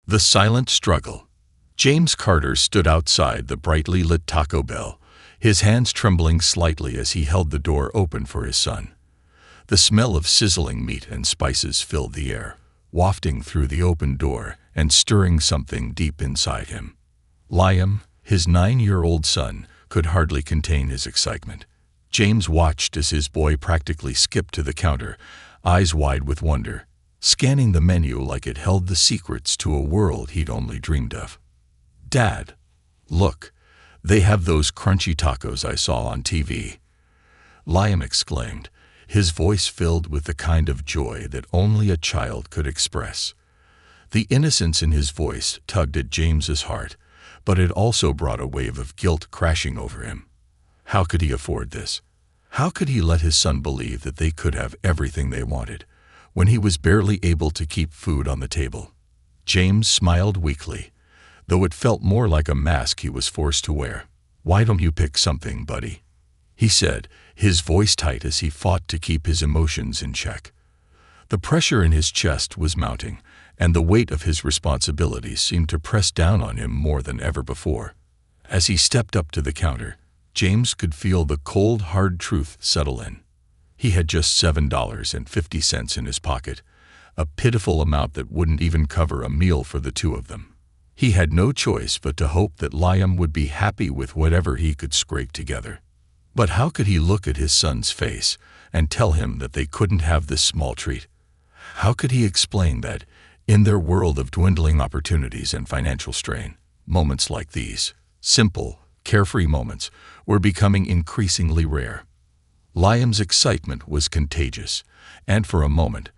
The silent struggle. James Carter stood outside the brightly lit Taco Bell, his hands trembling slightly as he held the door open for his son. The smell of sizzling meat and spices filled the air, wafting through the open door and stirring something deep inside him. Liam, his 9-year-old son, could hardly contain his excitement. James watched as his boy practically skipped to the counter, eyes wide with wonder, scanning the menu like it held the secrets to a world he'd only dreamed of. "Dad, look, they have those crunchy tacos I saw on TV." Liam exclaimed, his voice filled with the kind of joy that only a child could express. The innocence in his voice tugged at James's heart, but it also brought a wave of guilt crashing over him. How could he afford this? How could he let his son believe that they could have everything they wanted, when he was barely able to keep food on the table? James smiled weakly, though it felt more like a mask he was forced to wear. "Why don't you pick something, buddy?" he said, his voice tight as he fought to keep his emotions in check. The pressure in his chest was mounting, and the weight of his responsibilities seemed to press down on him more than ever before. As he stepped up to the counter, James could feel the cold, hard truth settle in. He had just $7.50 in his pocket, a pitiful amount that wouldn't even cover a meal for the two of them. He had no choice but to hope that Liam would be happy with whatever he could scrape together. But how could he look at his son's face and tell him that they couldn't have this small treat? How could he explain that, in their world of dwindling opportunities and financial strain, moments like these, simple, carefree moments, were becoming increasingly rare? Liam's excitement was contagious, and for a moment,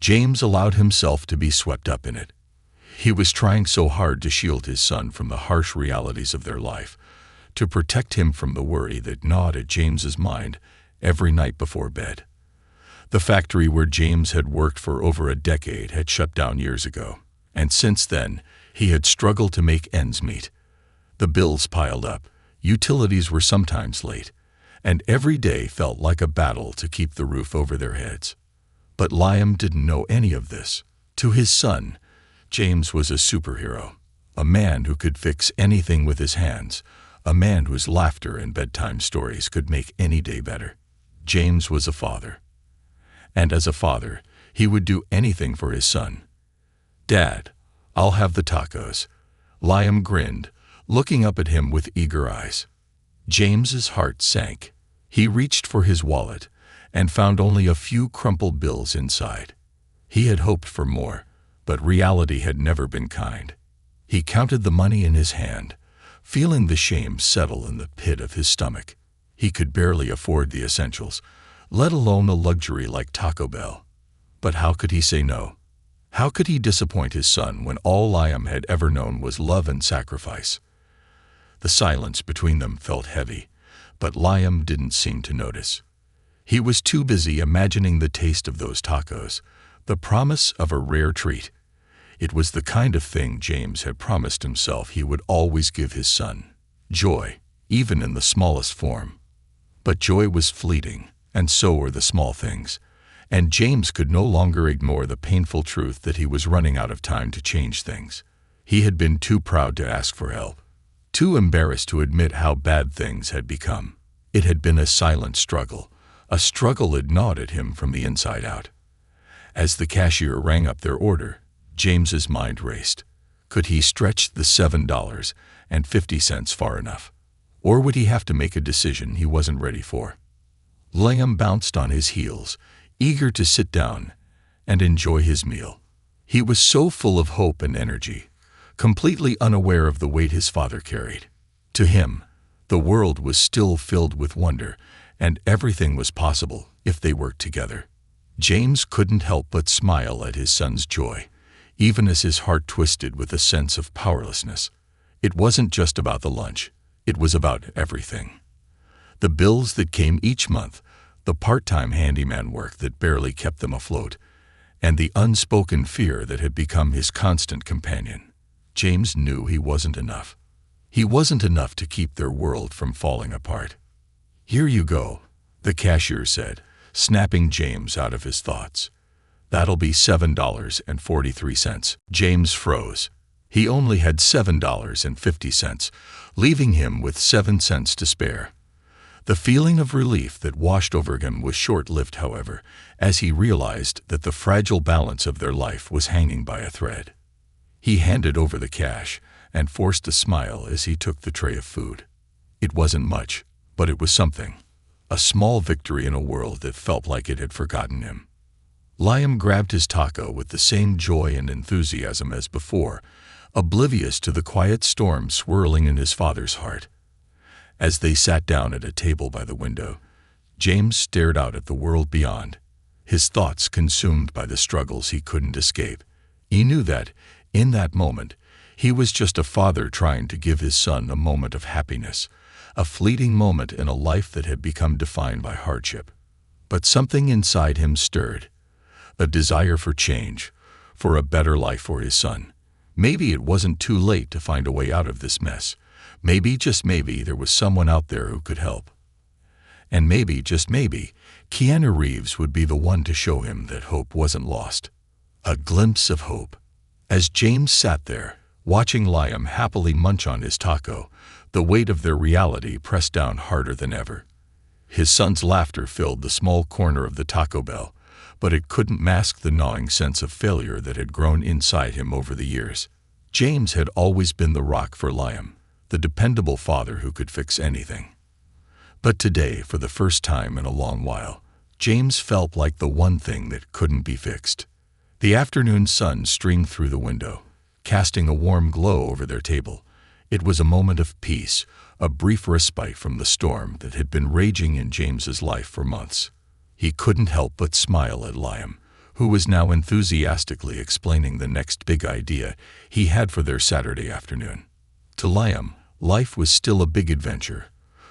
James allowed himself to be swept up in it. He was trying so hard to shield his son from the harsh realities of their life, to protect him from the worry that gnawed at James's mind every night before bed. The factory where James had worked for over a decade had shut down years ago, and since then, he had struggled to make ends meet. The bills piled up, utilities were sometimes late, and every day felt like a battle to keep the roof over their heads. But Liam didn't know any of this. To his son, James was a superhero, a man who could fix anything with his hands, a man whose laughter and bedtime stories could make any day better. James was a father. And as a father, he would do anything for his son. "Dad, I'll have the tacos." Liam grinned, looking up at him with eager eyes. James's heart sank. He reached for his wallet and found only a few crumpled bills inside. He had hoped for more, but reality had never been kind. He counted the money in his hand, feeling the shame settle in the pit of his stomach. He could barely afford the essentials, let alone a luxury like Taco Bell. But how could he say no? How could he disappoint his son when all Liam had ever known was love and sacrifice? The silence between them felt heavy, but Liam didn't seem to notice. He was too busy imagining the taste of those tacos, the promise of a rare treat. It was the kind of thing James had promised himself he would always give his son. Joy, even in the smallest form. But joy was fleeting, and so were the small things, and James could no longer ignore the painful truth that he was running out of time to change things. He had been too proud to ask for help, too embarrassed to admit how bad things had become. It had been a silent struggle, a struggle that gnawed at him from the inside out. As the cashier rang up their order, James's mind raced. Could he stretch the $7.50 far enough? Or would he have to make a decision he wasn't ready for? Liam bounced on his heels, eager to sit down and enjoy his meal. He was so full of hope and energy, completely unaware of the weight his father carried. To him, the world was still filled with wonder, and everything was possible if they worked together. James couldn't help but smile at his son's joy, even as his heart twisted with a sense of powerlessness. It wasn't just about the lunch, it was about everything. The bills that came each month, the part-time handyman work that barely kept them afloat, and the unspoken fear that had become his constant companion. James knew he wasn't enough. He wasn't enough to keep their world from falling apart. "Here you go," the cashier said, snapping James out of his thoughts. "That'll be $7.43. James froze. He only had $7.50, leaving him with 7 cents to spare. The feeling of relief that washed over him was short-lived, however, as he realized that the fragile balance of their life was hanging by a thread. He handed over the cash and forced a smile as he took the tray of food. It wasn't much, but it was something. A small victory in a world that felt like it had forgotten him. Liam grabbed his taco with the same joy and enthusiasm as before, oblivious to the quiet storm swirling in his father's heart. As they sat down at a table by the window, James stared out at the world beyond, his thoughts consumed by the struggles he couldn't escape. He knew that, in that moment, he was just a father trying to give his son a moment of happiness, a fleeting moment in a life that had become defined by hardship. But something inside him stirred, a desire for change, for a better life for his son. Maybe it wasn't too late to find a way out of this mess. Maybe, just maybe, there was someone out there who could help. And maybe, just maybe, Keanu Reeves would be the one to show him that hope wasn't lost. A glimpse of hope. As James sat there, watching Liam happily munch on his taco, the weight of their reality pressed down harder than ever. His son's laughter filled the small corner of the Taco Bell, but it couldn't mask the gnawing sense of failure that had grown inside him over the years. James had always been the rock for Liam, the dependable father who could fix anything. But today, for the first time in a long while, James felt like the one thing that couldn't be fixed. The afternoon sun streamed through the window, casting a warm glow over their table. It was a moment of peace, a brief respite from the storm that had been raging in James's life for months. He couldn't help but smile at Liam, who was now enthusiastically explaining the next big idea he had for their Saturday afternoon. To Liam, life was still a big adventure,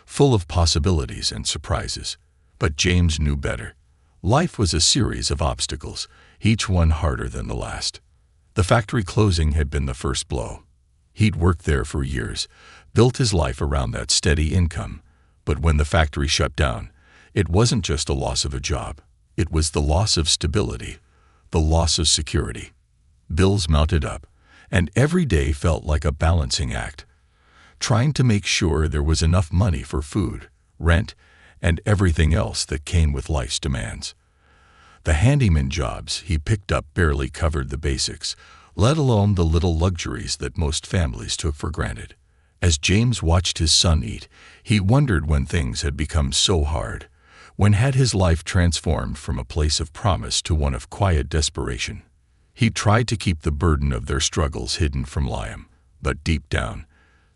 full of possibilities and surprises. But James knew better. Life was a series of obstacles, each one harder than the last. The factory closing had been the first blow. He'd worked there for years, built his life around that steady income. But when the factory shut down, it wasn't just a loss of a job. It was the loss of stability, the loss of security. Bills mounted up, and every day felt like a balancing act, trying to make sure there was enough money for food, rent, and everything else that came with life's demands. The handyman jobs he picked up barely covered the basics, let alone the little luxuries that most families took for granted. As James watched his son eat, he wondered when things had become so hard. When had his life transformed from a place of promise to one of quiet desperation? He tried to keep the burden of their struggles hidden from Liam, but deep down,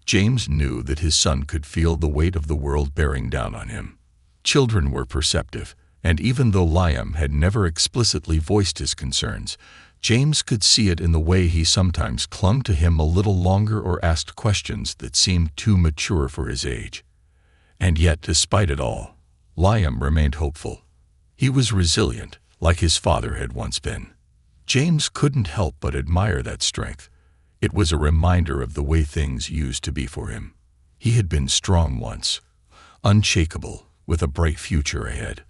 James knew that his son could feel the weight of the world bearing down on him. Children were perceptive, and even though Liam had never explicitly voiced his concerns, James could see it in the way he sometimes clung to him a little longer or asked questions that seemed too mature for his age. And yet, despite it all, Liam remained hopeful. He was resilient, like his father had once been. James couldn't help but admire that strength. It was a reminder of the way things used to be for him. He had been strong once, unshakable, with a bright future ahead.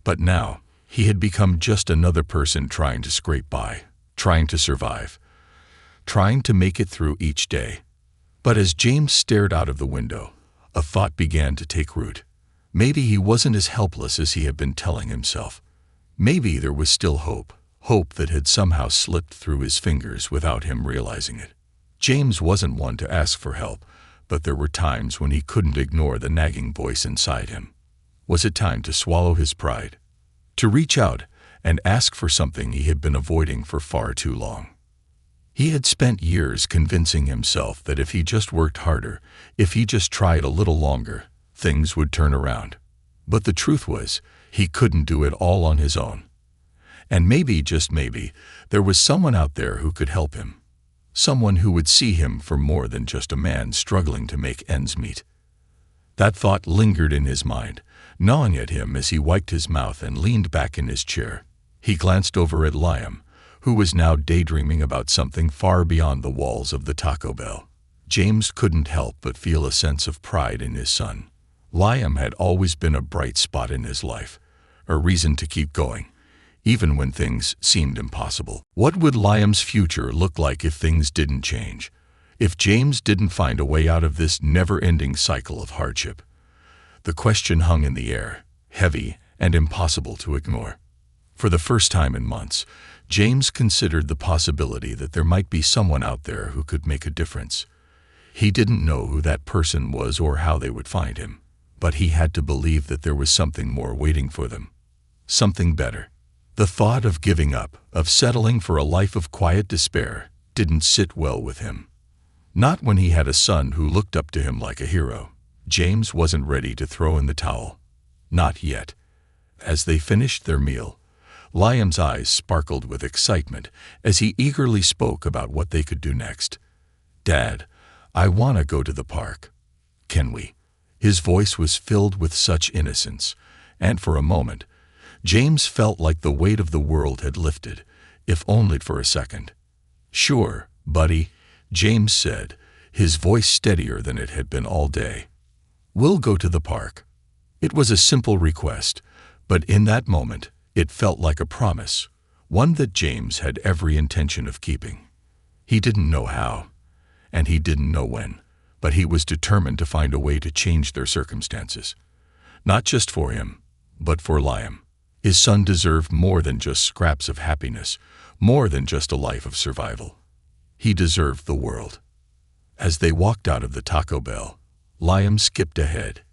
But now, he had become just another person trying to scrape by, trying to survive, trying to make it through each day. But as James stared out of the window, a thought began to take root. Maybe he wasn't as helpless as he had been telling himself. Maybe there was still hope. Hope that had somehow slipped through his fingers without him realizing it. James wasn't one to ask for help, but there were times when he couldn't ignore the nagging voice inside him. Was it time to swallow his pride? To reach out and ask for something he had been avoiding for far too long? He had spent years convincing himself that if he just worked harder, if he just tried a little longer, things would turn around. But the truth was, he couldn't do it all on his own. And maybe, just maybe, there was someone out there who could help him. Someone who would see him for more than just a man struggling to make ends meet. That thought lingered in his mind, gnawing at him as he wiped his mouth and leaned back in his chair. He glanced over at Liam, who was now daydreaming about something far beyond the walls of the Taco Bell. James couldn't help but feel a sense of pride in his son. Liam had always been a bright spot in his life, a reason to keep going, even when things seemed impossible. What would Liam's future look like if things didn't change? If James didn't find a way out of this never-ending cycle of hardship? The question hung in the air, heavy and impossible to ignore. For the first time in months, James considered the possibility that there might be someone out there who could make a difference. He didn't know who that person was or how they would find him, but he had to believe that there was something more waiting for them. Something better. The thought of giving up, of settling for a life of quiet despair, didn't sit well with him. Not when he had a son who looked up to him like a hero. James wasn't ready to throw in the towel. Not yet. As they finished their meal, Liam's eyes sparkled with excitement as he eagerly spoke about what they could do next. "Dad, I want to go to the park. Can we?" His voice was filled with such innocence, and for a moment, James felt like the weight of the world had lifted, if only for a second. "Sure, buddy," James said, his voice steadier than it had been all day. "We'll go to the park." It was a simple request, but in that moment, it felt like a promise, one that James had every intention of keeping. He didn't know how, and he didn't know when, but he was determined to find a way to change their circumstances. Not just for him, but for Liam. His son deserved more than just scraps of happiness, more than just a life of survival. He deserved the world. As they walked out of the Taco Bell, Liam skipped ahead,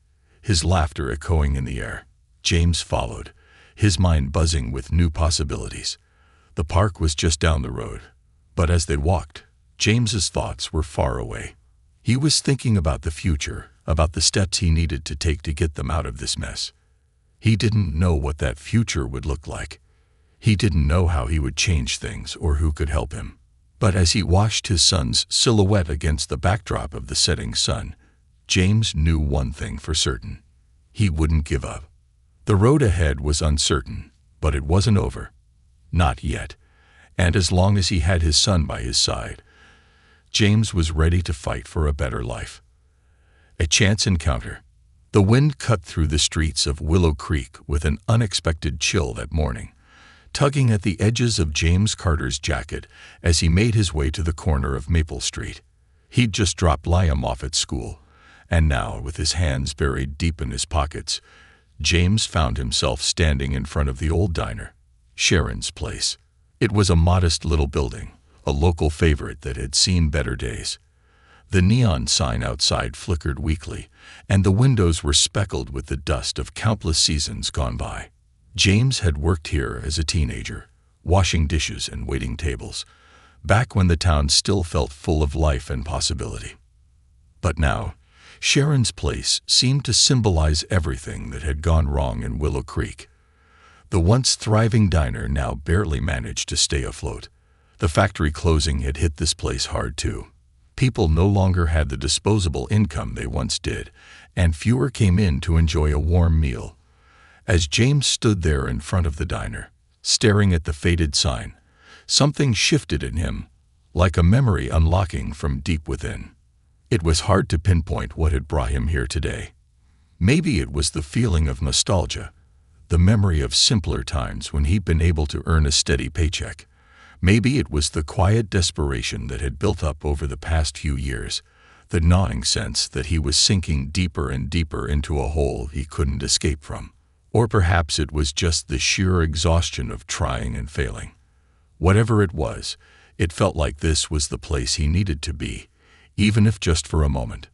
his laughter echoing in the air. James followed, his mind buzzing with new possibilities. The park was just down the road, but as they walked, James's thoughts were far away. He was thinking about the future, about the steps he needed to take to get them out of this mess. He didn't know what that future would look like. He didn't know how he would change things or who could help him. But as he watched his son's silhouette against the backdrop of the setting sun, James knew one thing for certain. He wouldn't give up. The road ahead was uncertain, but it wasn't over. Not yet. And as long as he had his son by his side, James was ready to fight for a better life. A chance encounter. The wind cut through the streets of Willow Creek with an unexpected chill that morning, tugging at the edges of James Carter's jacket as he made his way to the corner of Maple Street. He'd just dropped Liam off at school, and now, with his hands buried deep in his pockets, James found himself standing in front of the old diner, Sharon's Place. It was a modest little building, a local favorite that had seen better days. The neon sign outside flickered weakly, and the windows were speckled with the dust of countless seasons gone by. James had worked here as a teenager, washing dishes and waiting tables, back when the town still felt full of life and possibility. But now, Sharon's Place seemed to symbolize everything that had gone wrong in Willow Creek. The once thriving diner now barely managed to stay afloat. The factory closing had hit this place hard too. People no longer had the disposable income they once did, and fewer came in to enjoy a warm meal. As James stood there in front of the diner, staring at the faded sign, something shifted in him, like a memory unlocking from deep within. It was hard to pinpoint what had brought him here today. Maybe it was the feeling of nostalgia, the memory of simpler times when he'd been able to earn a steady paycheck. Maybe it was the quiet desperation that had built up over the past few years, the gnawing sense that he was sinking deeper and deeper into a hole he couldn't escape from. Or perhaps it was just the sheer exhaustion of trying and failing. Whatever it was, it felt like this was the place he needed to be, even if just for a moment.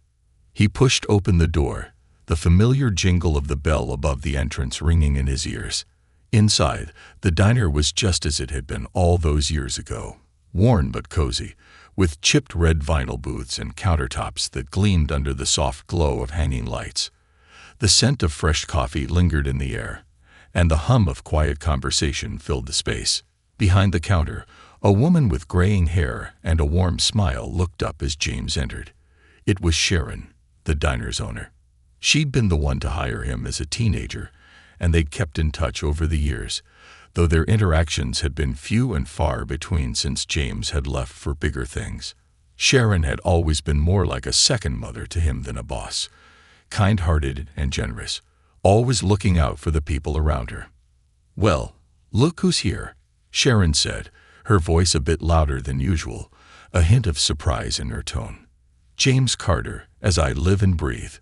He pushed open the door, the familiar jingle of the bell above the entrance ringing in his ears. Inside, the diner was just as it had been all those years ago, worn but cozy, with chipped red vinyl booths and countertops that gleamed under the soft glow of hanging lights. The scent of fresh coffee lingered in the air, and the hum of quiet conversation filled the space. Behind the counter, a woman with graying hair and a warm smile looked up as James entered. It was Sharon, the diner's owner. She'd been the one to hire him as a teenager, and they'd kept in touch over the years, though their interactions had been few and far between since James had left for bigger things. Sharon had always been more like a second mother to him than a boss, kind-hearted and generous, always looking out for the people around her. "Well, "Look who's here," Sharon said, her voice a bit louder than usual, a hint of surprise in her tone. "James Carter, as I live and breathe.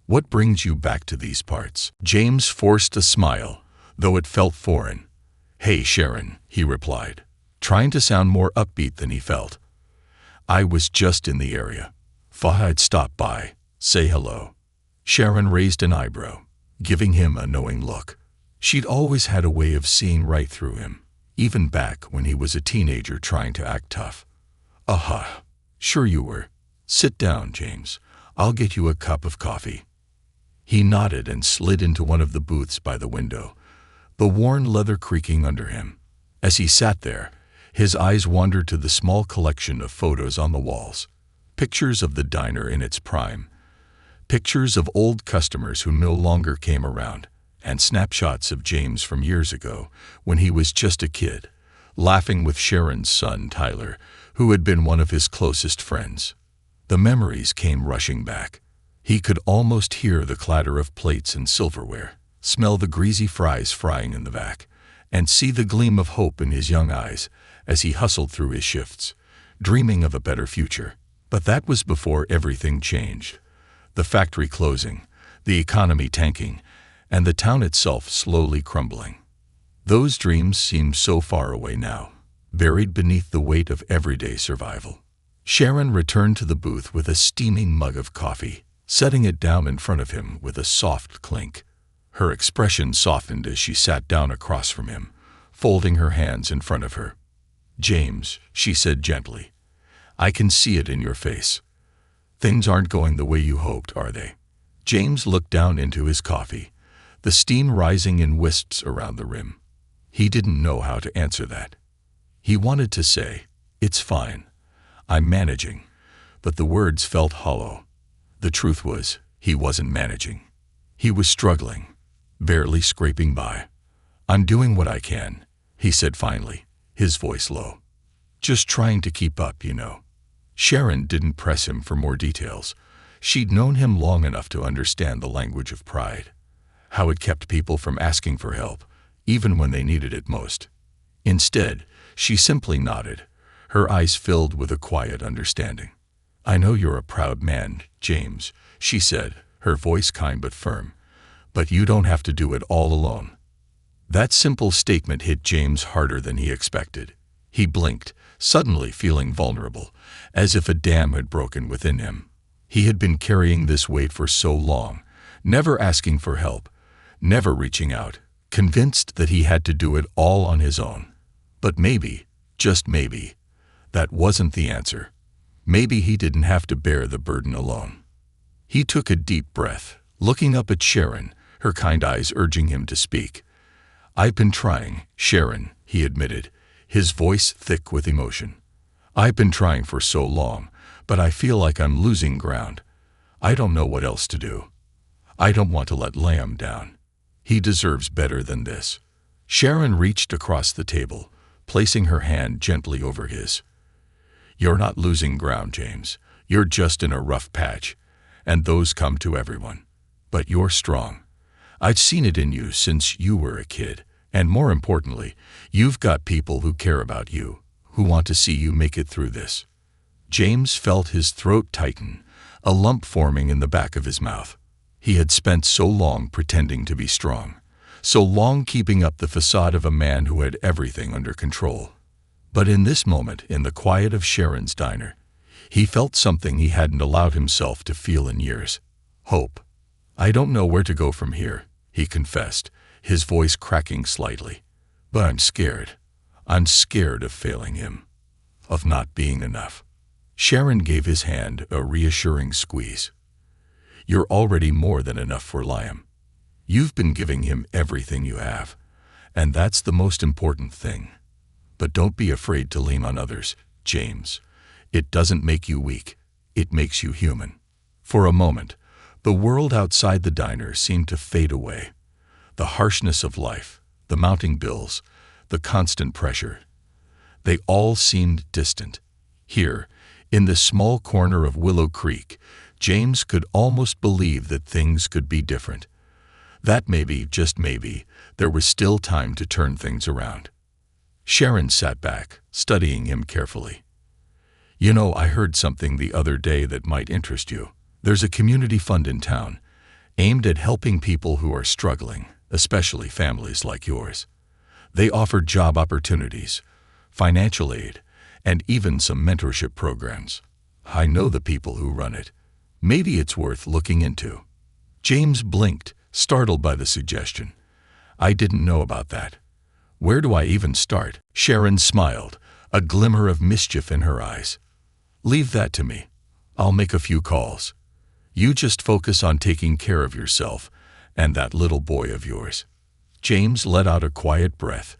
What brings you back to these parts?" James forced a smile, though it felt foreign. "Hey, Sharon," he replied, trying to sound more upbeat than he felt. "I was just in the area. Thought I'd stop by, say hello." Sharon raised an eyebrow, giving him a knowing look. She'd always had a way of seeing right through him, even back when he was a teenager trying to act tough. "Aha, sure you were. Sit down, James. I'll get you a cup of coffee." He nodded and slid into one of the booths by the window, the worn leather creaking under him. As he sat there, his eyes wandered to the small collection of photos on the walls. Pictures of the diner in its prime, pictures of old customers who no longer came around, and snapshots of James from years ago, when he was just a kid, laughing with Sharon's son Tyler, who had been one of his closest friends. The memories came rushing back. He could almost hear the clatter of plates and silverware, smell the greasy fries frying in the back, and see the gleam of hope in his young eyes as he hustled through his shifts, dreaming of a better future. But that was before everything changed. The factory closing, the economy tanking, and the town itself slowly crumbling. Those dreams seemed so far away now, buried beneath the weight of everyday survival. Sharon returned to the booth with a steaming mug of coffee, setting it down in front of him with a soft clink. Her expression softened as she sat down across from him, folding her hands in front of her. "James," she said gently, "I can see it in your face. Things aren't going the way you hoped, are they?" James looked down into his coffee, the steam rising in wisps around the rim. He didn't know how to answer that. He wanted to say, "It's fine. I'm managing," but the words felt hollow. The truth was, he wasn't managing. He was struggling, barely scraping by. "I'm doing what I can," he said finally, his voice low. "Just trying to keep up, you know." Sharon didn't press him for more details. She'd known him long enough to understand the language of pride, how it kept people from asking for help, even when they needed it most. Instead, she simply nodded, her eyes filled with a quiet understanding. "I know you're a proud man, James," she said, her voice kind but firm, "but you don't have to do it all alone." That simple statement hit James harder than he expected. He blinked, suddenly feeling vulnerable, as if a dam had broken within him. He had been carrying this weight for so long, never asking for help, never reaching out, convinced that he had to do it all on his own. But maybe, just maybe, that wasn't the answer. Maybe he didn't have to bear the burden alone. He took a deep breath, looking up at Sharon, her kind eyes urging him to speak. "I've been trying, Sharon," he admitted, his voice thick with emotion. "I've been trying for so long, but I feel like I'm losing ground. I don't know what else to do. I don't want to let Liam down. He deserves better than this." Sharon reached across the table, placing her hand gently over his. "You're not losing ground, James. You're just in a rough patch, and those come to everyone. But you're strong. I've seen it in you since you were a kid, and more importantly, you've got people who care about you, who want to see you make it through this." James felt his throat tighten, a lump forming in the back of his mouth. He had spent so long pretending to be strong, so long keeping up the facade of a man who had everything under control. But in this moment, in the quiet of Sharon's diner, he felt something he hadn't allowed himself to feel in years: hope. "I don't know where to go from here," he confessed, his voice cracking slightly. "But I'm scared. I'm scared of failing him, of not being enough." Sharon gave his hand a reassuring squeeze. "You're already more than enough for Liam. You've been giving him everything you have, and that's the most important thing. But don't be afraid to lean on others, James. It doesn't make you weak. It makes you human." For a moment, the world outside the diner seemed to fade away. The harshness of life, the mounting bills, the constant pressure. They all seemed distant. Here, in this small corner of Willow Creek, James could almost believe that things could be different. that maybe, just maybe, there was still time to turn things around. Sharon sat back, studying him carefully. You know, I heard something the other day that might interest you. There's a community fund in town, aimed at helping people who are struggling, especially families like yours. They offer job opportunities, financial aid, and even some mentorship programs. I know the people who run it. Maybe it's worth looking into. James blinked, startled by the suggestion. I didn't know about that. Where do I even start? Sharon smiled, a glimmer of mischief in her eyes. Leave that to me. I'll make a few calls. You just focus on taking care of yourself and that little boy of yours. James let out a quiet breath,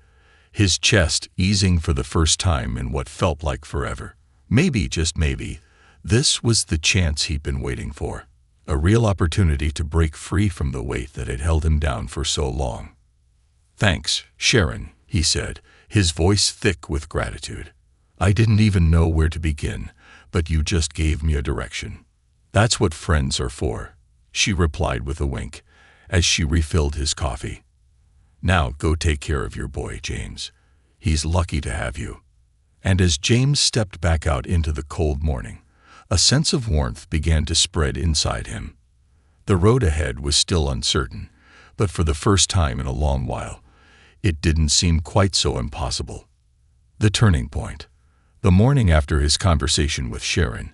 his chest easing for the first time in what felt like forever. Maybe, just maybe, this was the chance he'd been waiting for. A real opportunity to break free from the weight that had held him down for so long. Thanks, Sharon, he said, his voice thick with gratitude. I didn't even know where to begin, but you just gave me a direction. That's what friends are for, she replied with a wink, as she refilled his coffee. Now go take care of your boy, James. He's lucky to have you. And as James stepped back out into the cold morning, a sense of warmth began to spread inside him. The road ahead was still uncertain, but for the first time in a long while, it didn't seem quite so impossible. The turning point. The morning after his conversation with Sharon,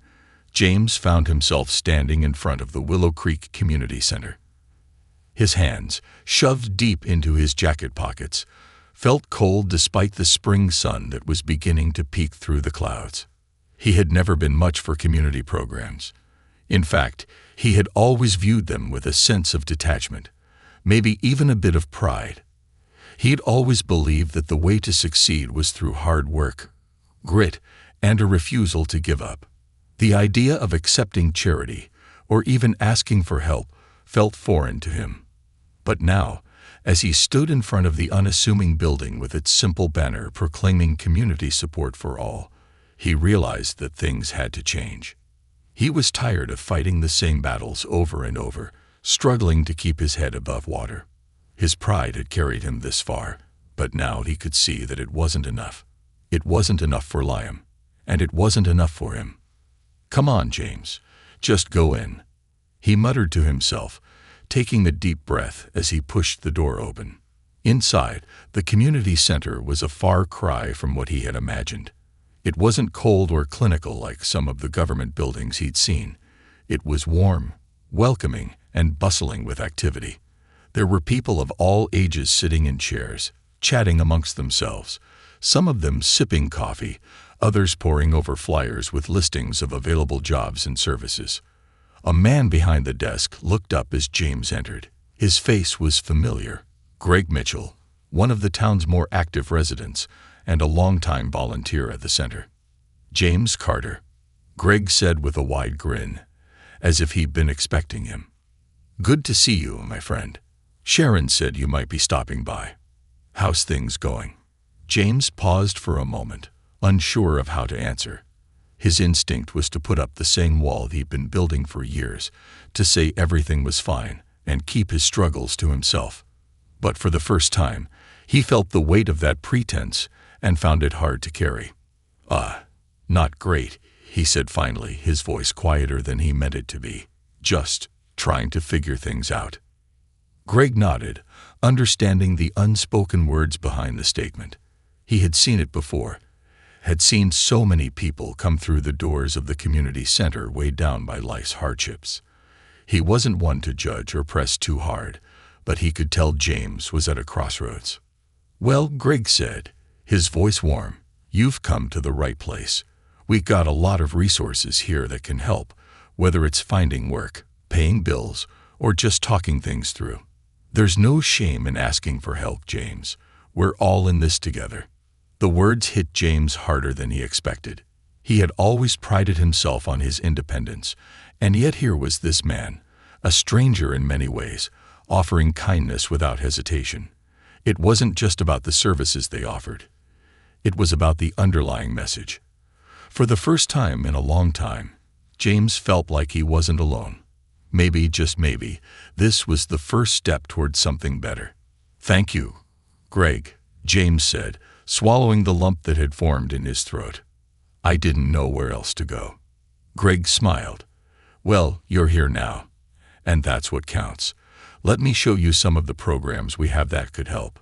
James found himself standing in front of the Willow Creek Community Center. His hands, shoved deep into his jacket pockets, felt cold despite the spring sun that was beginning to peek through the clouds. He had never been much for community programs. In fact, he had always viewed them with a sense of detachment, maybe even a bit of pride. He'd always believed that the way to succeed was through hard work, grit, and a refusal to give up. The idea of accepting charity, or even asking for help, felt foreign to him. But now, as he stood in front of the unassuming building with its simple banner proclaiming community support for all, he realized that things had to change. He was tired of fighting the same battles over and over, struggling to keep his head above water. His pride had carried him this far, but now he could see that it wasn't enough. It wasn't enough for Liam, and it wasn't enough for him. Come on, James, just go in, he muttered to himself, taking a deep breath as he pushed the door open. Inside, the community center was a far cry from what he had imagined. It wasn't cold or clinical like some of the government buildings he'd seen. It was warm, welcoming, and bustling with activity. There were people of all ages sitting in chairs, chatting amongst themselves, some of them sipping coffee, others poring over flyers with listings of available jobs and services. A man behind the desk looked up as James entered. His face was familiar. Greg Mitchell, one of the town's more active residents, and a longtime volunteer at the center. James Carter, Greg said with a wide grin, as if he'd been expecting him. Good to see you, my friend. Sharon said you might be stopping by. How's things going? James paused for a moment, unsure of how to answer. His instinct was to put up the same wall he'd been building for years, to say everything was fine and keep his struggles to himself. But for the first time, he felt the weight of that pretense and found it hard to carry. Not great, he said finally, his voice quieter than he meant it to be. Just trying to figure things out. Greg nodded, understanding the unspoken words behind the statement. He had seen it before, had seen so many people come through the doors of the community center weighed down by life's hardships. He wasn't one to judge or press too hard, but he could tell James was at a crossroads. Well, Greg said, his voice warm, you've come to the right place. We got a lot of resources here that can help, whether it's finding work, paying bills, or just talking things through. There's no shame in asking for help, James. We're all in this together. The words hit James harder than he expected. He had always prided himself on his independence, and yet here was this man, a stranger in many ways, offering kindness without hesitation. It wasn't just about the services they offered. It was about the underlying message. For the first time in a long time, James felt like he wasn't alone. Maybe, just maybe, this was the first step toward something better. "Thank you, Greg," James said, swallowing the lump that had formed in his throat. "I didn't know where else to go." Greg smiled. "Well, you're here now, and that's what counts. Let me show you some of the programs we have that could help.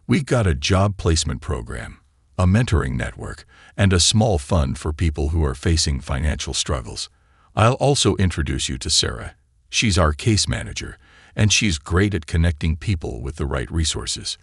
We've got a job placement program, a mentoring network, and a small fund for people who are facing financial struggles. I'll also introduce you to Sarah. She's our case manager, and she's great at connecting people with the right resources."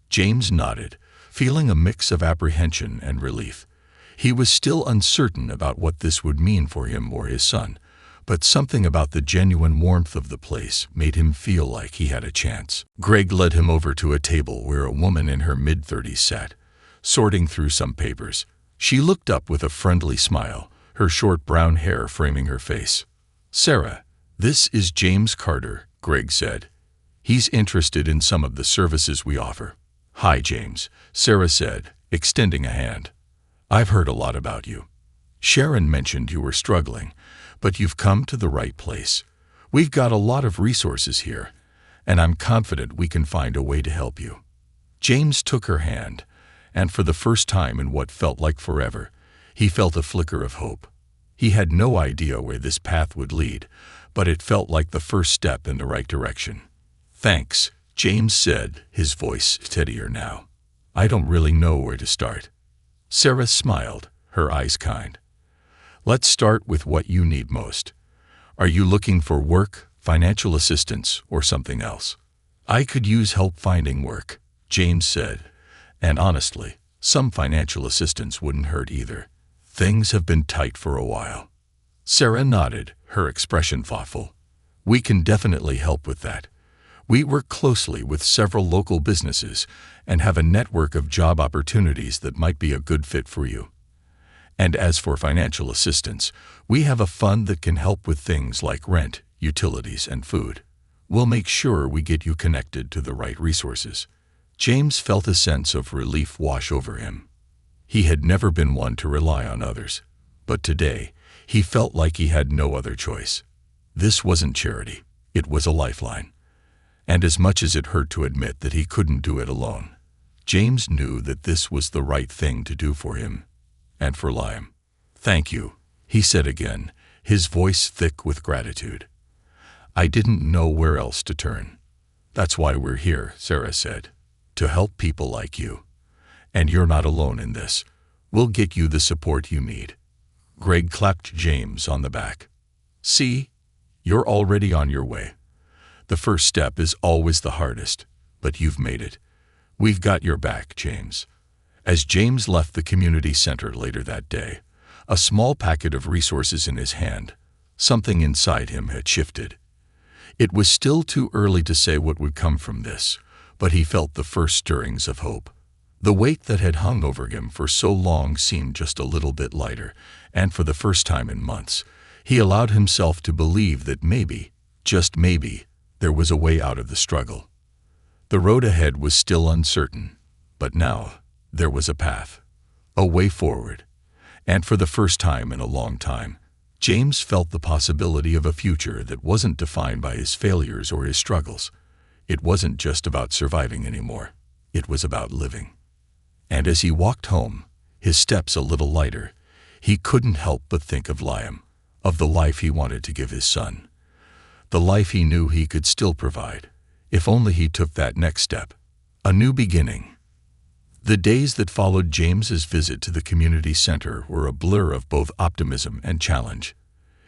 James nodded, feeling a mix of apprehension and relief. He was still uncertain about what this would mean for him or his son, but something about the genuine warmth of the place made him feel like he had a chance. Greg led him over to a table where a woman in her mid-30s sat, sorting through some papers. She looked up with a friendly smile, her short brown hair framing her face. "Sarah, this is James Carter," Greg said. "He's interested in some of the services we offer." "Hi, James," Sarah said, extending a hand. "I've heard a lot about you. Sharon mentioned you were struggling, but you've come to the right place. We've got a lot of resources here, and I'm confident we can find a way to help you." James took her hand, and for the first time in what felt like forever, he felt a flicker of hope. He had no idea where this path would lead, but it felt like the first step in the right direction. "Thanks," James said, his voice steadier now. "I don't really know where to start." Sarah smiled, her eyes kind. "Let's start with what you need most. Are you looking for work, financial assistance, or something else?" "I could use help finding work," James said, "and honestly, some financial assistance wouldn't hurt either. Things have been tight for a while." Sarah nodded, her expression thoughtful. "We can definitely help with that. We work closely with several local businesses and have a network of job opportunities that might be a good fit for you. And as for financial assistance, we have a fund that can help with things like rent, utilities, and food. We'll make sure we get you connected to the right resources." James felt a sense of relief wash over him. He had never been one to rely on others, but today he felt like he had no other choice. This wasn't charity, it was a lifeline. And as much as it hurt to admit that he couldn't do it alone, James knew that this was the right thing to do for him and for Liam. "Thank you," he said again, his voice thick with gratitude. "I didn't know where else to turn." "That's why we're here," Sarah said, "to help people like you. And you're not alone in this. We'll get you the support you need." Greg clapped James on the back. "See, you're already on your way. The first step is always the hardest, but you've made it. We've got your back, James." As James left the community center later that day, a small packet of resources in his hand, something inside him had shifted. It was still too early to say what would come from this, but he felt the first stirrings of hope. The weight that had hung over him for so long seemed just a little bit lighter, and for the first time in months, he allowed himself to believe that maybe, just maybe, there was a way out of the struggle. The road ahead was still uncertain, but now there was a path, a way forward, and for the first time in a long time, James felt the possibility of a future that wasn't defined by his failures or his struggles. It wasn't just about surviving anymore, it was about living. And as he walked home, his steps a little lighter, he couldn't help but think of Liam, of the life he wanted to give his son. The life he knew he could still provide, if only he took that next step. A new beginning. The days that followed James's visit to the community center were a blur of both optimism and challenge.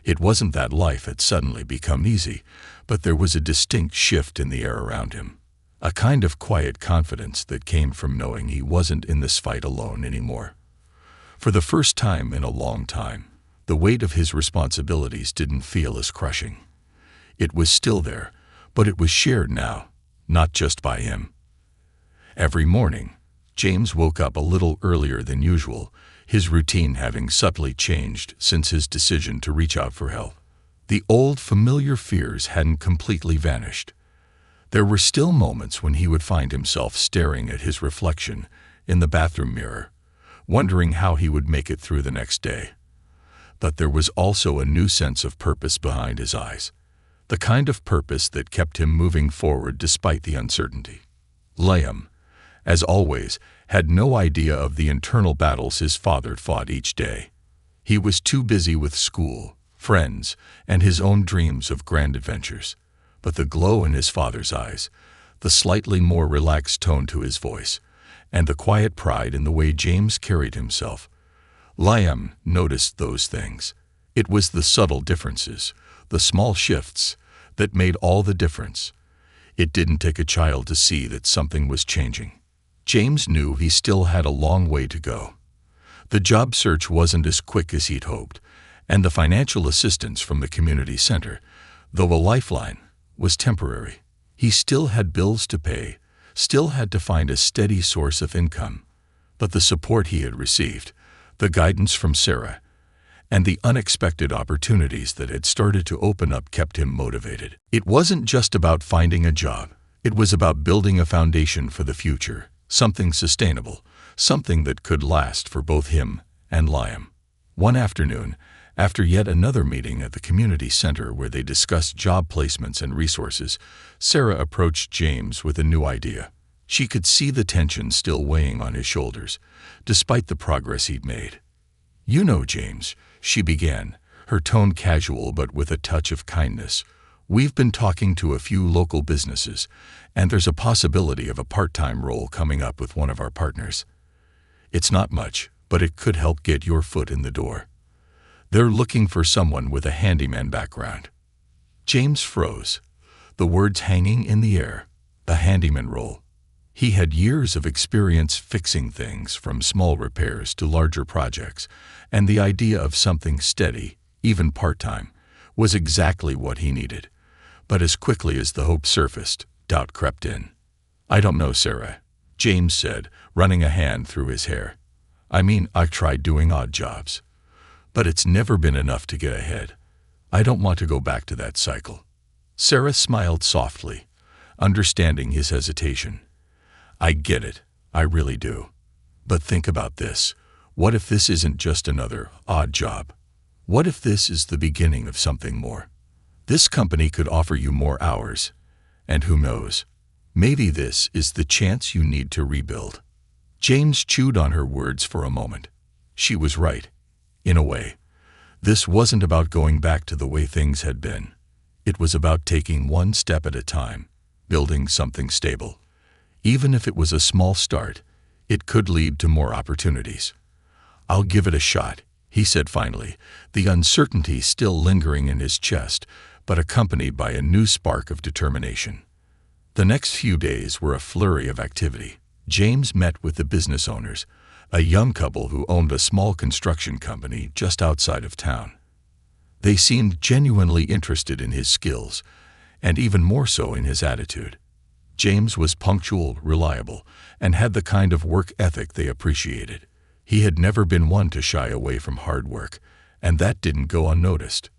It wasn't that life had suddenly become easy, but there was a distinct shift in the air around him. A kind of quiet confidence that came from knowing he wasn't in this fight alone anymore. For the first time in a long time, the weight of his responsibilities didn't feel as crushing. It was still there, but it was shared now, not just by him. Every morning, James woke up a little earlier than usual, his routine having subtly changed since his decision to reach out for help. The old familiar fears hadn't completely vanished. There were still moments when he would find himself staring at his reflection in the bathroom mirror, wondering how he would make it through the next day. But there was also a new sense of purpose behind his eyes. the kind of purpose that kept him moving forward despite the uncertainty. Liam, as always, had no idea of the internal battles his father fought each day. He was too busy with school, friends, and his own dreams of grand adventures. But the glow in his father's eyes, the slightly more relaxed tone to his voice, and the quiet pride in the way James carried himself, Liam noticed those things. It was the subtle differences, the small shifts, that made all the difference. It didn't take a child to see that something was changing. James knew he still had a long way to go. The job search wasn't as quick as he'd hoped, and the financial assistance from the community center, though a lifeline, was temporary. He still had bills to pay, still had to find a steady source of income. But the support he had received, the guidance from Sarah, and the unexpected opportunities that had started to open up kept him motivated. It wasn't just about finding a job. It was about building a foundation for the future, something sustainable, something that could last for both him and Liam. One afternoon, after yet another meeting at the community center where they discussed job placements and resources, Sarah approached James with a new idea. She could see the tension still weighing on his shoulders, despite the progress he'd made. "You know, James," she began, her tone casual but with a touch of kindness, "we've been talking to a few local businesses, and there's a possibility of a part-time role coming up with one of our partners. It's not much, but it could help get your foot in the door. They're looking for someone with a handyman background." James froze, the words hanging in the air. A handyman role. He had years of experience fixing things, from small repairs to larger projects, and the idea of something steady, even part-time, was exactly what he needed. But as quickly as the hope surfaced, doubt crept in. "I don't know, Sarah," James said, running a hand through his hair. "I mean, I've tried doing odd jobs, but it's never been enough to get ahead. I don't want to go back to that cycle." Sarah smiled softly, understanding his hesitation. "I get it, I really do. But think about this. What if this isn't just another odd job? What if this is the beginning of something more? This company could offer you more hours, and who knows, maybe this is the chance you need to rebuild." James chewed on her words for a moment. She was right. In a way, this wasn't about going back to the way things had been. It was about taking one step at a time, building something stable. Even if it was a small start, it could lead to more opportunities. "I'll give it a shot," he said finally, the uncertainty still lingering in his chest, but accompanied by a new spark of determination. The next few days were a flurry of activity. James met with the business owners, a young couple who owned a small construction company just outside of town. They seemed genuinely interested in his skills, and even more so in his attitude. James was punctual, reliable, and had the kind of work ethic they appreciated. He had never been one to shy away from hard work, and that didn't go unnoticed.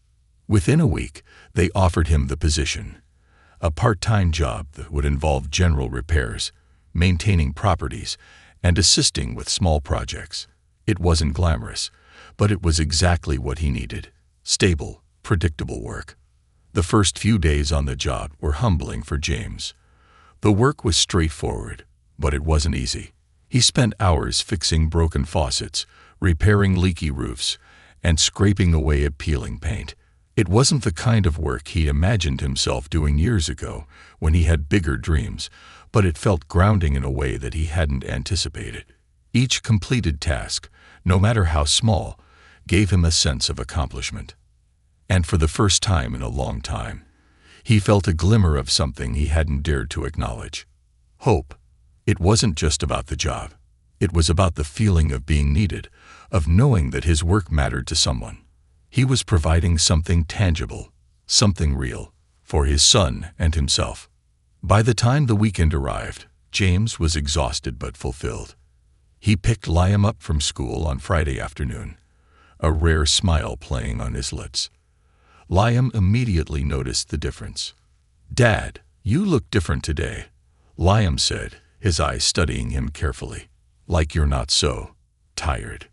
Within a week, they offered him the position, a part-time job that would involve general repairs, maintaining properties, and assisting with small projects. It wasn't glamorous, but it was exactly what he needed: stable, predictable work. The first few days on the job were humbling for James. The work was straightforward, but it wasn't easy. He spent hours fixing broken faucets, repairing leaky roofs, and scraping away at peeling paint. It wasn't the kind of work he imagined himself doing years ago when he had bigger dreams, but it felt grounding in a way that he hadn't anticipated. Each completed task, no matter how small, gave him a sense of accomplishment. And for the first time in a long time, he felt a glimmer of something he hadn't dared to acknowledge: hope. It wasn't just about the job. It was about the feeling of being needed, of knowing that his work mattered to someone. He was providing something tangible, something real, for his son and himself. By the time the weekend arrived, James was exhausted but fulfilled. He picked Liam up from school on Friday afternoon, a rare smile playing on his lips. Liam immediately noticed the difference. "Dad, you look different today," Liam said, his eyes studying him carefully. "Like you're not so tired."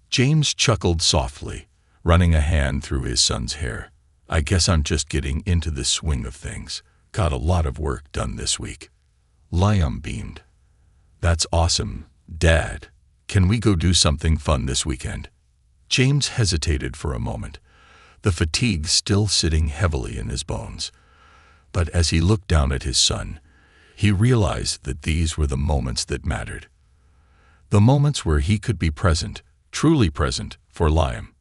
James chuckled softly, running a hand through his son's hair. I guess I'm just getting into the swing of things. Got a lot of work done this week." Liam beamed. "That's awesome, Dad. Can we go do something fun this weekend?" James hesitated for a moment, the fatigue still sitting heavily in his bones. But as he looked down at his son, he realized that these were the moments that mattered. The moments where he could be present, truly present, for Liam.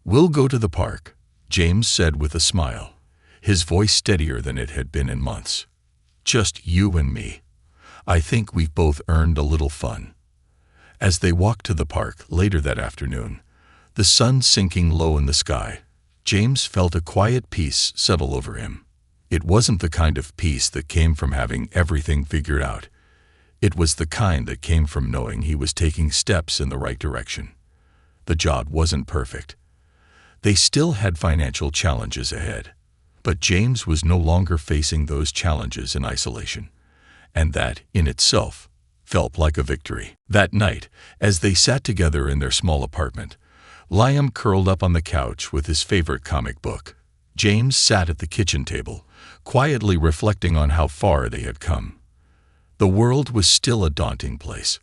"We'll go to the park," James said with a smile, his voice steadier than it had been in months. "Just you and me. I think we've both earned a little fun." As they walked to the park later that afternoon, the sun sinking low in the sky, James felt a quiet peace settle over him. It wasn't the kind of peace that came from having everything figured out. It was the kind that came from knowing he was taking steps in the right direction. The job wasn't perfect. They still had financial challenges ahead. But James was no longer facing those challenges in isolation. And that, in itself, felt like a victory. That night, as they sat together in their small apartment, Liam curled up on the couch with his favorite comic book. James sat at the kitchen table, quietly reflecting on how far they had come. The world was still a daunting place,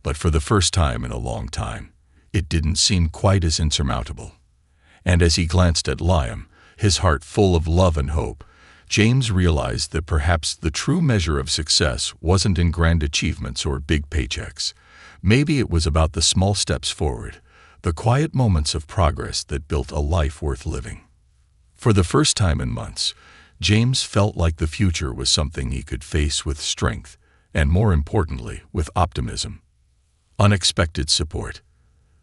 but for the first time in a long time, it didn't seem quite as insurmountable. And as he glanced at Liam, his heart full of love and hope, James realized that perhaps the true measure of success wasn't in grand achievements or big paychecks. Maybe it was about the small steps forward, the quiet moments of progress that built a life worth living. For the first time in months, James felt like the future was something he could face with strength, and more importantly, with optimism. Unexpected support.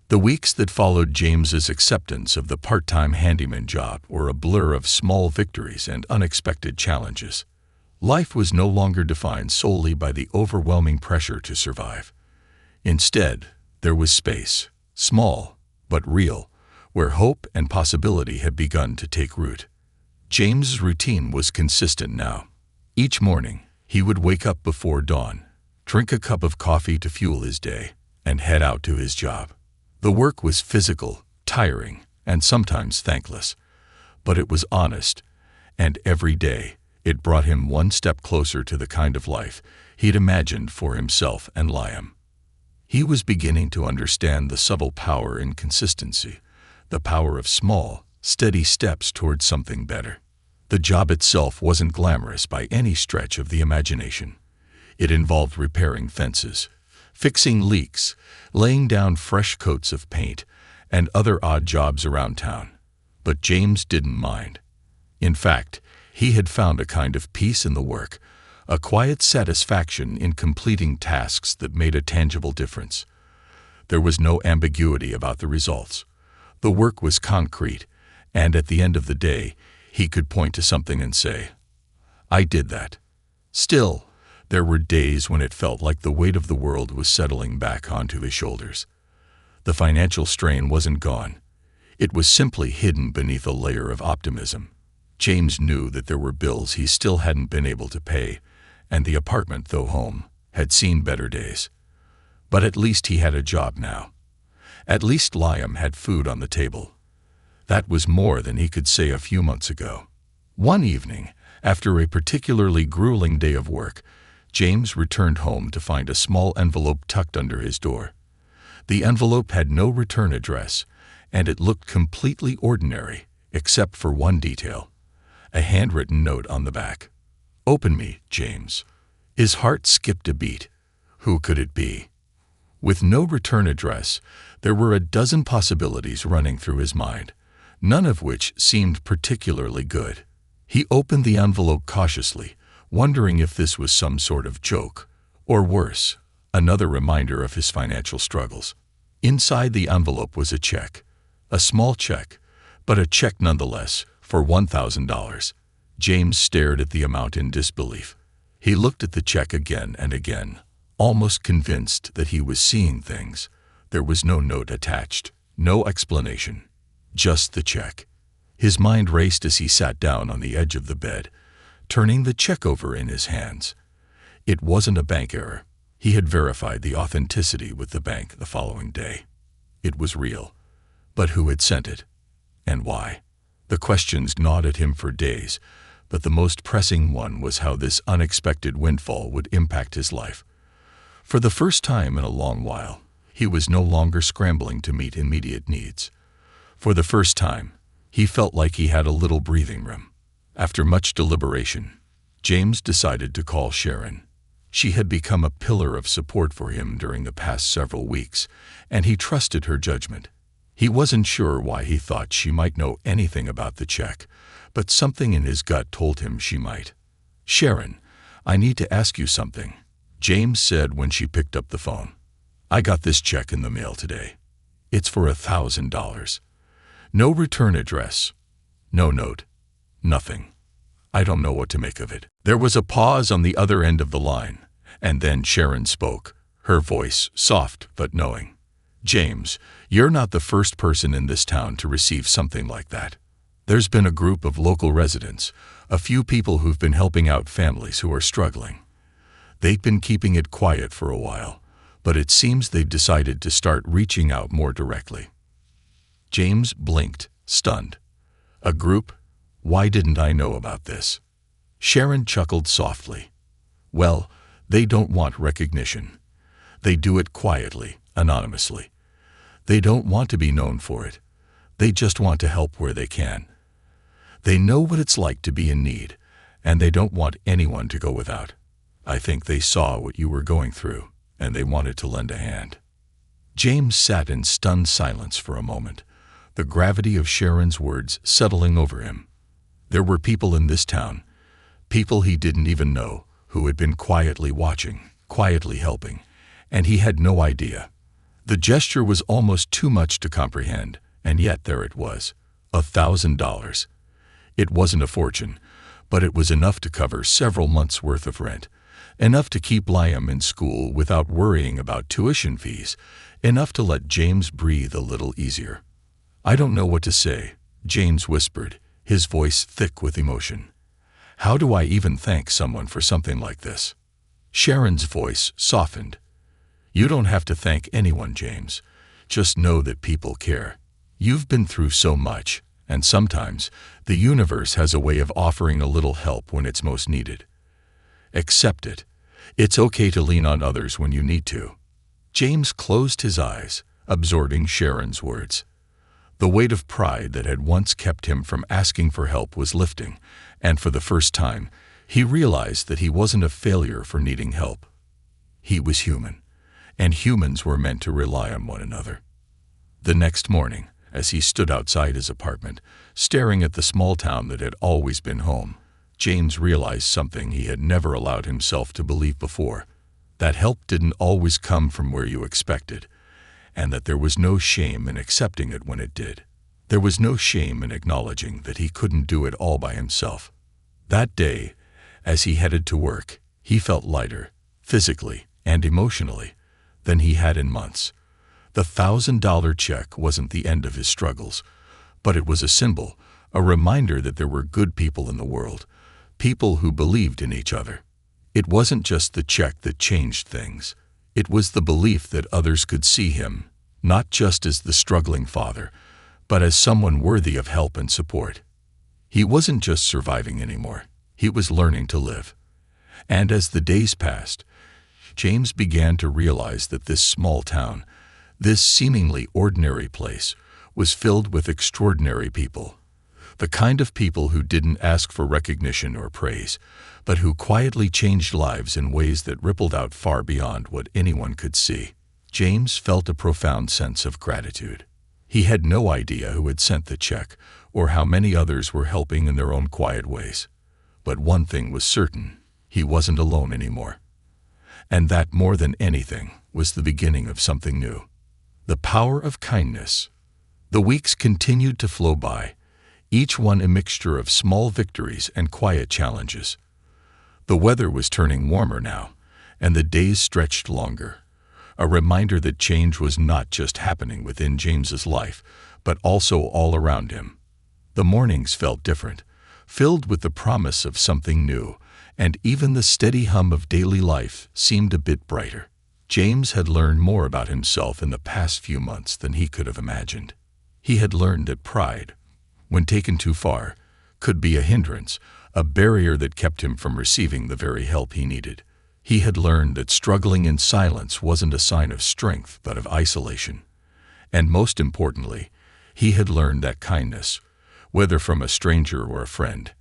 The weeks that followed James's acceptance of the part-time handyman job were a blur of small victories and unexpected challenges. Life was no longer defined solely by the overwhelming pressure to survive. Instead, there was space, small but real, where hope and possibility had begun to take root. James's routine was consistent now. Each morning, he would wake up before dawn, drink a cup of coffee to fuel his day, and head out to his job. The work was physical, tiring, and sometimes thankless, but it was honest, and every day it brought him one step closer to the kind of life he'd imagined for himself and Liam. He was beginning to understand the subtle power in consistency, the power of small, steady steps towards something better. The job itself wasn't glamorous by any stretch of the imagination. It involved repairing fences, fixing leaks, laying down fresh coats of paint, and other odd jobs around town. But James didn't mind. In fact, he had found a kind of peace in the work, a quiet satisfaction in completing tasks that made a tangible difference. There was no ambiguity about the results. The work was concrete, and at the end of the day, he could point to something and say, "I did that." Still, there were days when it felt like the weight of the world was settling back onto his shoulders. The financial strain wasn't gone. It was simply hidden beneath a layer of optimism. James knew that there were bills he still hadn't been able to pay, and the apartment, though home, had seen better days. But at least he had a job now. At least Liam had food on the table. That was more than he could say a few months ago. One evening, after a particularly grueling day of work, James returned home to find a small envelope tucked under his door. The envelope had no return address, and it looked completely ordinary, except for one detail: a handwritten note on the back. "Open me, James." His heart skipped a beat. Who could it be? With no return address, there were a dozen possibilities running through his mind, none of which seemed particularly good. He opened the envelope cautiously, wondering if this was some sort of joke, or worse, another reminder of his financial struggles. Inside the envelope was a check, a small check, but a check nonetheless, for $1,000. James stared at the amount in disbelief. He looked at the check again and again, almost convinced that he was seeing things. There was no note attached, no explanation, just the check. His mind raced as he sat down on the edge of the bed, turning the check over in his hands. It wasn't a bank error. He had verified the authenticity with the bank the following day. It was real. But who had sent it? And why? The questions gnawed at him for days, but the most pressing one was how this unexpected windfall would impact his life. For the first time in a long while, he was no longer scrambling to meet immediate needs. For the first time, he felt like he had a little breathing room. After much deliberation, James decided to call Sharon. She had become a pillar of support for him during the past several weeks, and he trusted her judgment. He wasn't sure why he thought she might know anything about the check, but something in his gut told him she might. "Sharon, I need to ask you something," James said when she picked up the phone. "I got this check in the mail today. It's for $1,000. No return address, no note, nothing. I don't know what to make of it." There was a pause on the other end of the line, and then Sharon spoke, her voice soft but knowing. "James, you're not the first person in this town to receive something like that. There's been a group of local residents, a few people who've been helping out families who are struggling. They've been keeping it quiet for a while, but it seems they've decided to start reaching out more directly." James blinked, stunned. "A group? Why didn't I know about this?" Sharon chuckled softly. "Well, they don't want recognition. They do it quietly, anonymously. They don't want to be known for it. They just want to help where they can. They know what it's like to be in need, and they don't want anyone to go without. I think they saw what you were going through, and they wanted to lend a hand." James sat in stunned silence for a moment, the gravity of Sharon's words settling over him. There were people in this town, people he didn't even know, who had been quietly watching, quietly helping, and he had no idea. The gesture was almost too much to comprehend, and yet there it was, $1,000. It wasn't a fortune, but it was enough to cover several months' worth of rent, enough to keep Liam in school without worrying about tuition fees, enough to let James breathe a little easier. "I don't know what to say," James whispered, his voice thick with emotion. "How do I even thank someone for something like this?" Sharon's voice softened. "You don't have to thank anyone, James. Just know that people care. You've been through so much, and sometimes the universe has a way of offering a little help when it's most needed. Accept it. It's okay to lean on others when you need to." James closed his eyes, absorbing Sharon's words. The weight of pride that had once kept him from asking for help was lifting, and for the first time, he realized that he wasn't a failure for needing help. He was human, and humans were meant to rely on one another. The next morning, as he stood outside his apartment, staring at the small town that had always been home, James realized something he had never allowed himself to believe before, that help didn't always come from where you expected, and that there was no shame in accepting it when it did. There was no shame in acknowledging that he couldn't do it all by himself. That day, as he headed to work, he felt lighter, physically and emotionally, than he had in months. The $1,000 check wasn't the end of his struggles, but it was a symbol, a reminder that there were good people in the world, people who believed in each other. It wasn't just the check that changed things. It was the belief that others could see him, not just as the struggling father, but as someone worthy of help and support. He wasn't just surviving anymore. He was learning to live. And as the days passed, James began to realize that this small town, this seemingly ordinary place, was filled with extraordinary people. The kind of people who didn't ask for recognition or praise, but who quietly changed lives in ways that rippled out far beyond what anyone could see. James felt a profound sense of gratitude. He had no idea who had sent the check or how many others were helping in their own quiet ways. But one thing was certain, he wasn't alone anymore. And that, more than anything, was the beginning of something new. The power of kindness. The weeks continued to flow by, each one a mixture of small victories and quiet challenges. The weather was turning warmer now, and the days stretched longer, a reminder that change was not just happening within James's life, but also all around him. The mornings felt different, filled with the promise of something new, and even the steady hum of daily life seemed a bit brighter. James had learned more about himself in the past few months than he could have imagined. He had learned that pride, when taken too far, could be a hindrance, a barrier that kept him from receiving the very help he needed. He had learned that struggling in silence wasn't a sign of strength but of isolation. And most importantly, he had learned that kindness, whether from a stranger or a friend,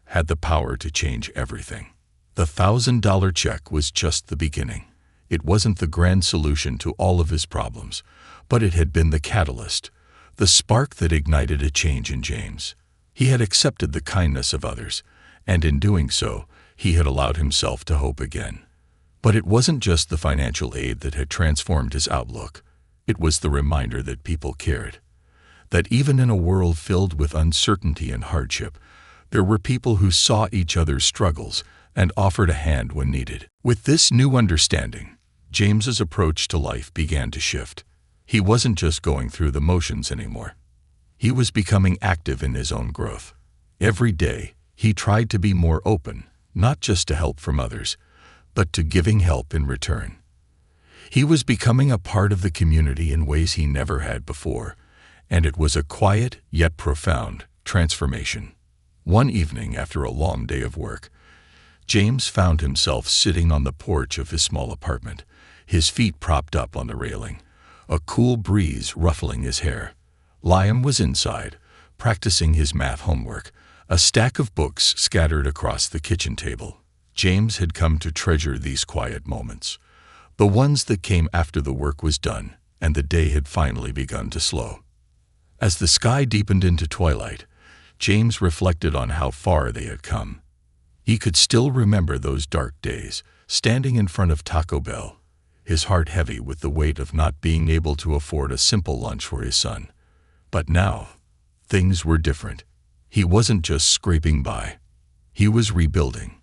had the power to change everything. The $1,000 check was just the beginning. It wasn't the grand solution to all of his problems, but it had been the catalyst, the spark that ignited a change in James. He had accepted the kindness of others, and in doing so, he had allowed himself to hope again. But it wasn't just the financial aid that had transformed his outlook. It was the reminder that people cared. That even in a world filled with uncertainty and hardship, there were people who saw each other's struggles and offered a hand when needed. With this new understanding, James's approach to life began to shift. He wasn't just going through the motions anymore. He was becoming active in his own growth. Every day, he tried to be more open, not just to help from others, but to giving help in return. He was becoming a part of the community in ways he never had before, and it was a quiet yet profound transformation. One evening after a long day of work, James found himself sitting on the porch of his small apartment, his feet propped up on the railing, a cool breeze ruffling his hair. Liam was inside, practicing his math homework, a stack of books scattered across the kitchen table. James had come to treasure these quiet moments, the ones that came after the work was done and the day had finally begun to slow. As the sky deepened into twilight, James reflected on how far they had come. He could still remember those dark days, standing in front of Taco Bell, his heart heavy with the weight of not being able to afford a simple lunch for his son. But now, things were different. He wasn't just scraping by. He was rebuilding.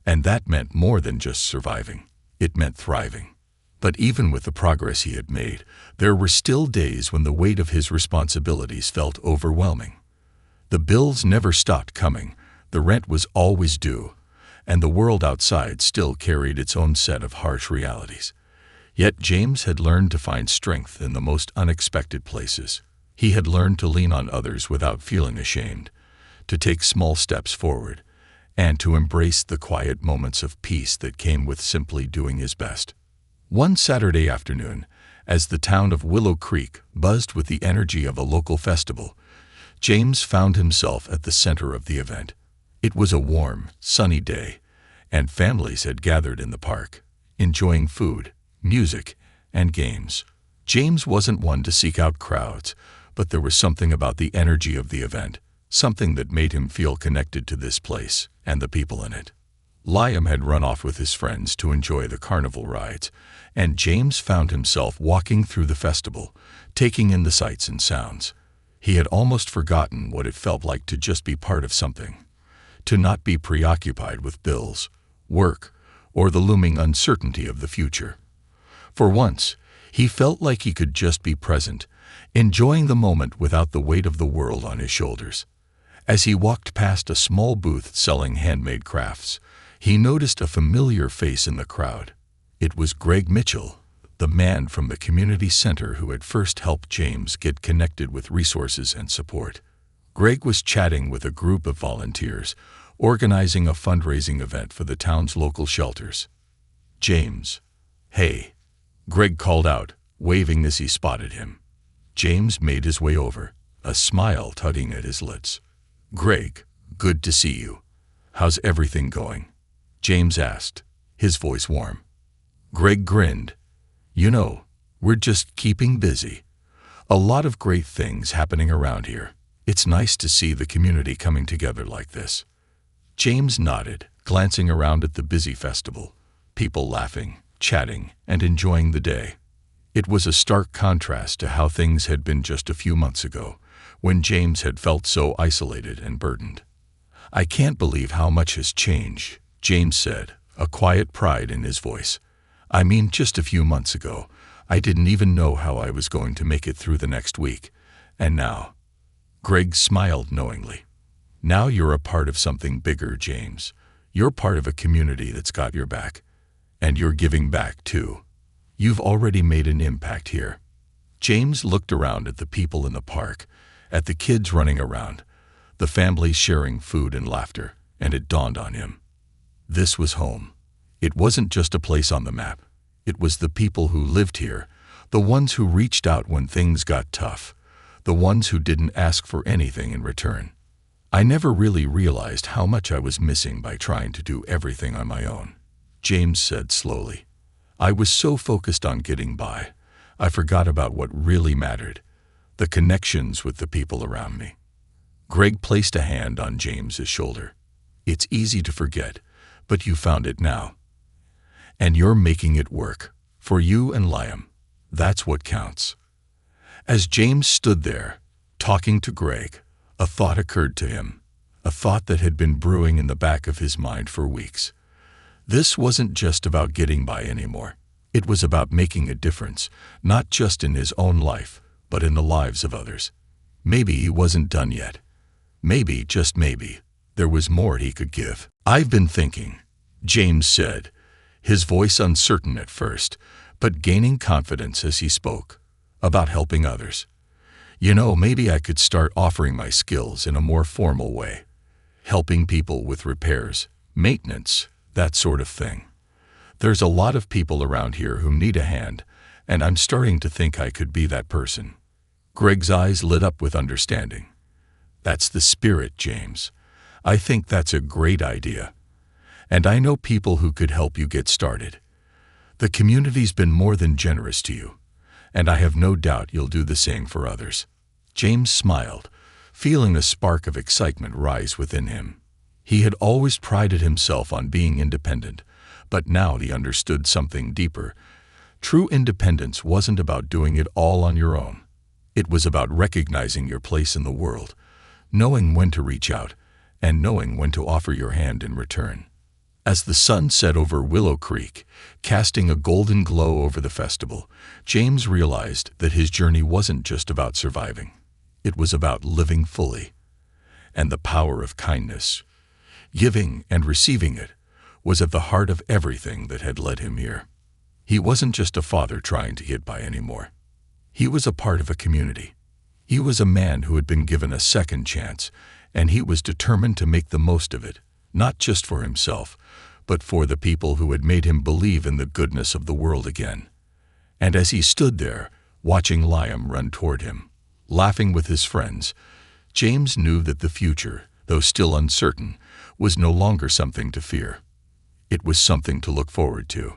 And that meant more than just surviving. It meant thriving. But even with the progress he had made, there were still days when the weight of his responsibilities felt overwhelming. The bills never stopped coming, the rent was always due, and the world outside still carried its own set of harsh realities. Yet James had learned to find strength in the most unexpected places. He had learned to lean on others without feeling ashamed, to take small steps forward, and to embrace the quiet moments of peace that came with simply doing his best. One Saturday afternoon, as the town of Willow Creek buzzed with the energy of a local festival, James found himself at the center of the event. It was a warm, sunny day, and families had gathered in the park, enjoying food, music, and games. James wasn't one to seek out crowds, but there was something about the energy of the event, something that made him feel connected to this place and the people in it. Liam had run off with his friends to enjoy the carnival rides, and James found himself walking through the festival, taking in the sights and sounds. He had almost forgotten what it felt like to just be part of something, to not be preoccupied with bills, work, or the looming uncertainty of the future. For once, he felt like he could just be present, enjoying the moment without the weight of the world on his shoulders. As he walked past a small booth selling handmade crafts, he noticed a familiar face in the crowd. It was Greg Mitchell, the man from the community center who had first helped James get connected with resources and support. Greg was chatting with a group of volunteers, organizing a fundraising event for the town's local shelters. "James, hey," Greg called out, waving as he spotted him. James made his way over, a smile tugging at his lips. "Greg, good to see you. How's everything going?" James asked, his voice warm. Greg grinned. "You know, we're just keeping busy. A lot of great things happening around here. It's nice to see the community coming together like this." James nodded, glancing around at the busy festival, people laughing, chatting, and enjoying the day. It was a stark contrast to how things had been just a few months ago, when James had felt so isolated and burdened. "I can't believe how much has changed," James said, a quiet pride in his voice. "I mean, just a few months ago, I didn't even know how I was going to make it through the next week. And now—" Greg smiled knowingly. "Now you're a part of something bigger, James. You're part of a community that's got your back. And you're giving back, too. You've already made an impact here." James looked around at the people in the park, at the kids running around, the families sharing food and laughter, and it dawned on him. This was home. It wasn't just a place on the map. It was the people who lived here, the ones who reached out when things got tough, the ones who didn't ask for anything in return. I never really realized how much I was missing by trying to do everything on my own, James said slowly. I was so focused on getting by, I forgot about what really mattered, the connections with the people around me. Greg placed a hand on James's shoulder. It's easy to forget, but you found it now. And you're making it work, for you and Liam. That's what counts. As James stood there, talking to Greg, a thought occurred to him, a thought that had been brewing in the back of his mind for weeks. This wasn't just about getting by anymore. It was about making a difference, not just in his own life, but in the lives of others. Maybe he wasn't done yet. Maybe, just maybe, there was more he could give. I've been thinking, James said, his voice uncertain at first, but gaining confidence as he spoke, about helping others. You know, maybe I could start offering my skills in a more formal way, helping people with repairs, maintenance, that sort of thing. There's a lot of people around here who need a hand, and I'm starting to think I could be that person. Greg's eyes lit up with understanding. That's the spirit, James. I think that's a great idea. And I know people who could help you get started. The community's been more than generous to you, and I have no doubt you'll do the same for others. James smiled, feeling a spark of excitement rise within him. He had always prided himself on being independent, but now he understood something deeper. True independence wasn't about doing it all on your own. It was about recognizing your place in the world, knowing when to reach out, and knowing when to offer your hand in return. As the sun set over Willow Creek, casting a golden glow over the festival, James realized that his journey wasn't just about surviving. It was about living fully. And the power of kindness, giving and receiving it, was at the heart of everything that had led him here. He wasn't just a father trying to get by anymore. He was a part of a community. He was a man who had been given a second chance, and he was determined to make the most of it, not just for himself, but for the people who had made him believe in the goodness of the world again. And as he stood there, watching Liam run toward him, laughing with his friends, James knew that the future, though still uncertain, was no longer something to fear. It was something to look forward to.